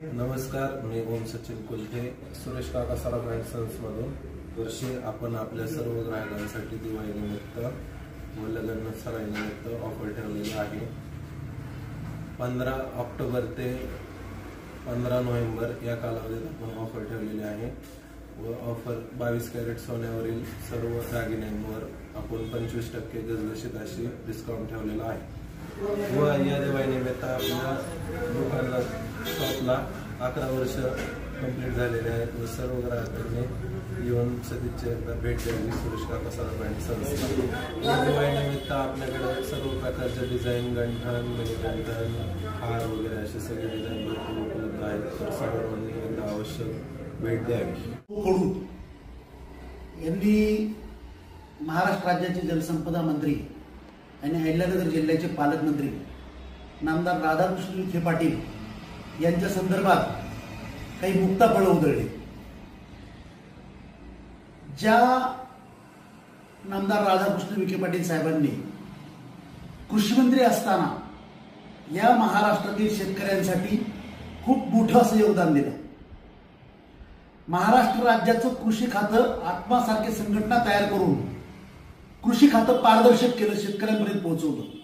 नमस्कार, मी ओम सचिन कुलथे, सुरेश काका सराफ and sons मधून वर्षी आपण आपल्या सर्व ग्राहकांसाठी दिवाळी निमित्त व लग्न सराईनिमित्त ऑफर ठेवलेली आहे। 15 ऑक्टोबर ते 15 नोव्हेंबर या कालावधीत आपण ऑफर ठेवलेली आहे व ऑफर 22 कॅरेट सोन्यावरील सर्व दागिन्यांवर आपण 25% गसगशीत अशी डिस्काउंट ठेवलेला आहे व या दिवाळी निमित्त आपल्या दुकानाला शॉपला 11 वर्ष कंप्लीट झालेले आहेत व सर्व ग्राहकांनी येऊन सदिच्छा भेट द्यावी सुरेश काका सराफ अँड सन्स। या दिवाळी निमित्त आपल्याकडे सर्व प्रकारच्या डिझाईन, गंठण, मणिगंठण, हार वगैरे असे सगळे डिझाईन भरपूर उपलब्ध आहेत, तर सर्वांनी एकदा अवश्य भेट द्यावी। यांनी महाराष्ट्र राज्याचे जलसंपदा मंत्री आणि अहिल्यानगर जिल्ह्याचे पालकमंत्री नामदार राधाकृष्ण विखे पाटील यांच्या संदर्भात काही मुक्ताफळं उधळली। ज्या नामदार राधाकृष्ण विखे पाटील साहेबांनी कृषी मंत्री असताना या महाराष्ट्रातील शेतकऱ्यांसाठी खूप मोठं असं योगदान दिलं। महाराष्ट्र राज्याचं कृषी खातं आत्मासारखे संघटना तयार करून कृषी खातं पारदर्शक केलं, शेतकऱ्यांपर्यंत पोहोचवलं।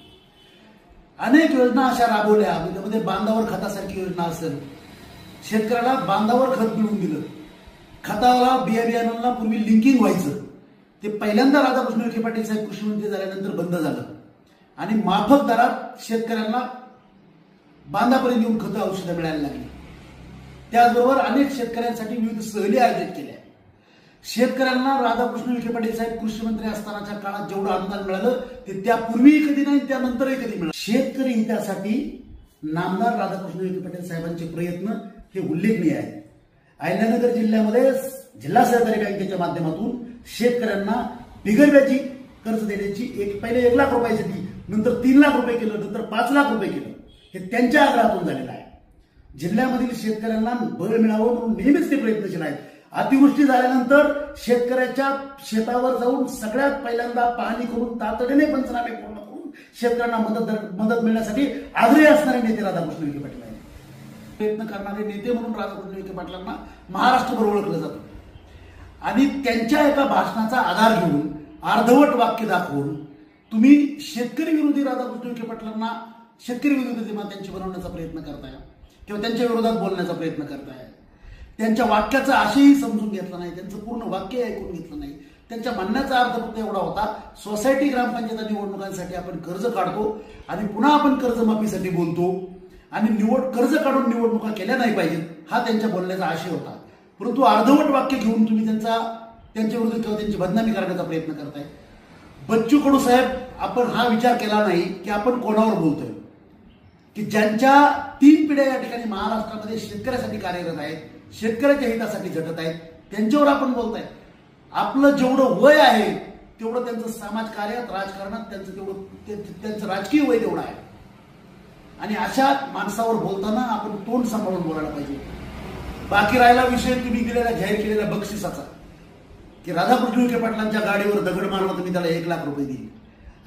अनेक योजना अशा राबवल्या, त्यामध्ये बांधावर खतासारखी योजना असेल, शेतकऱ्याला बांधावर खत मिळवून दिलं, खताला बियाण्यांना पूर्वी लिंकिंग व्हायचं, ते पहिल्यांदा राधाकृष्ण विखे पाटील साहेब कृषी मंत्री झाल्यानंतर बंद झालं आणि माफक दरात शेतकऱ्यांना बांधापर्यंत येऊन खतं औषधं मिळायला लागली। त्याचबरोबर अनेक शेतकऱ्यांसाठी विविध सहली आयोजित केल्या। शेतकऱ्यांना राधाकृष्ण विखे पाटील साहेब कृषी मंत्री असतानाच्या काळात जेवढं अनुदान मिळालं ते त्यापूर्वीही कधी नाही, त्यानंतरही कधी मिळालं। शेतकरी हितासाठी नामदार राधाकृष्ण विखे पाटील साहेबांचे प्रयत्न हे उल्लेखनीय आहेत। अहिल्यानगर जिल्ह्यामध्ये जिल्हा सहकारी बँकेच्या माध्यमातून शेतकऱ्यांना बिगर व्याजी कर्ज देण्याची पहिले 1 लाख रुपयासाठी, नंतर 3 लाख रुपये केलं, नंतर 5 लाख रुपये केलं, हे त्यांच्या आग्रहातून झालेलं आहे। जिल्ह्यामधील शेतकऱ्यांना बळ मिळावं म्हणून नेहमीच ते प्रयत्नशील आहेत। अतिवृष्टी झाल्यानंतर शेतकऱ्याच्या शेतावर जाऊन सगळ्यात पहिल्यांदा पाहणी करून तातडीने पंचनामे पूर्ण करून शेतकऱ्यांना मदत मिळण्यासाठी आग्रही असणारे नेते राधाकृष्ण विखे पाटील आहेत। प्रयत्न करणारे नेते म्हणून राधाकृष्ण विखे पाटलांना महाराष्ट्रभर ओळखलं जातं आणि त्यांच्या एका भाषणाचा आधार घेऊन अर्धवट वाक्य दाखवून तुम्ही शेतकरी विरोधी राधाकृष्ण विखे पाटलांना शेतकरी विरोधी त्यांची बनवण्याचा प्रयत्न करताय किंवा त्यांच्या विरोधात बोलण्याचा प्रयत्न करताय। त्यांच्या वाक्याचा आशयही समजून घेतला नाही, त्यांचं पूर्ण वाक्य ऐकून घेतलं नाही। त्यांच्या म्हणण्याचा अर्थ फक्त एवढा होता, सोसायटी ग्रामपंचायत निवडणुकांसाठी आपण कर्ज काढतो आणि पुन्हा आपण कर्जमाफीसाठी बोलतो आणि कर्ज काढून निवडणुका केल्या नाही पाहिजेत, हा त्यांच्या बोलण्याचा आशय होता। परंतु अर्धवट वाक्य घेऊन तुम्ही त्यांच्या विरुद्ध किंवा त्यांची बदनामी करण्याचा प्रयत्न करताय। बच्चू कडू साहेब, आपण हा विचार केला नाही की आपण कोणावर बोलतोय, की ज्यांच्या 3 पिढ्या या ठिकाणी महाराष्ट्रामध्ये शेतकऱ्यासाठी कार्यरत आहेत, शेतकऱ्याच्या हितासाठी झटत आहेत, त्यांच्यावर आपण बोलताय। आपलं जेवढं वय आहे तेवढं त्यांचं समाजकार्यात, राजकारणात त्यांचं राजकीय वय तेवढं आहे आणि अशा माणसावर बोलताना आपण तोंड सांभाळून बोलायला पाहिजे। बाकी राहिला विषय तुम्ही दिलेला जाहीर केलेल्या बक्षिसाचा, की राधाकृष्ण विखे पाटलांच्या गाडीवर दगड मारला तुम्ही त्याला 1 लाख रुपये दिले।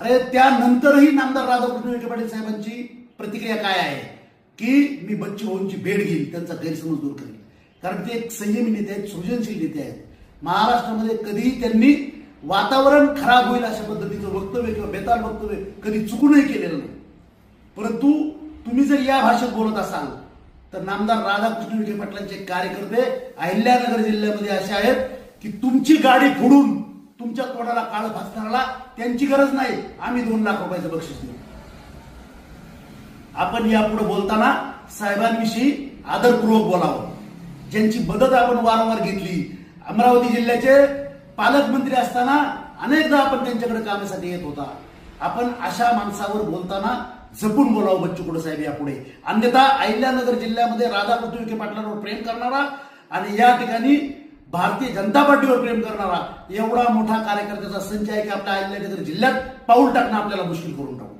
अरे त्यानंतरही नामदार राधाकृष्ण विखे पाटील साहेबांची प्रतिक्रिया काय आहे की मी बच्चू भाऊंची भेट घेईल, त्यांचा गैरसमज दूर करेल, कारण ते एक संयमी नेते आहेत, सृजनशील नेते आहेत। महाराष्ट्रामध्ये कधीही त्यांनी वातावरण खराब होईल अशा पद्धतीचं वक्तव्य किंवा बेताल वक्तव्य कधी चुकूनही केलेलं नाही। परंतु तुम्ही जर या भाषेत बोलत असाल तर नामदार राधाकृष्ण विखे पाटलांचे कार्यकर्ते अहिल्यानगर जिल्ह्यामध्ये असे आहेत की तुमची गाडी फोडून तुमच्या तोंडाला काळ फासणाऱ्याला त्यांची गरज नाही, आम्ही 2 लाख रुपयाचं बक्षीस देऊ। आपण यापुढे बोलताना साहेबांविषयी आदरपूर्वक बोलावं, ज्यांची मदत आपण वारंवार घेतली। अमरावती जिल्ह्याचे पालकमंत्री असताना अनेकदा आपण त्यांच्याकडे कामासाठी येत होता। आपण अशा माणसावर बोलताना जपून बोलावं बच्चू कडू साहेब यापुढे, अन्यथा अहिल्यानगर जिल्ह्यामध्ये राधाकृष्ण विखे पाटलांवर प्रेम करणारा आणि या ठिकाणी भारतीय जनता पार्टीवर प्रेम करणारा एवढा मोठा कार्यकर्त्याचा संच आहे की आपल्या अहिल्यानगर जिल्ह्यात पाऊल टाकणं आपल्याला मुश्किल करून टाकू।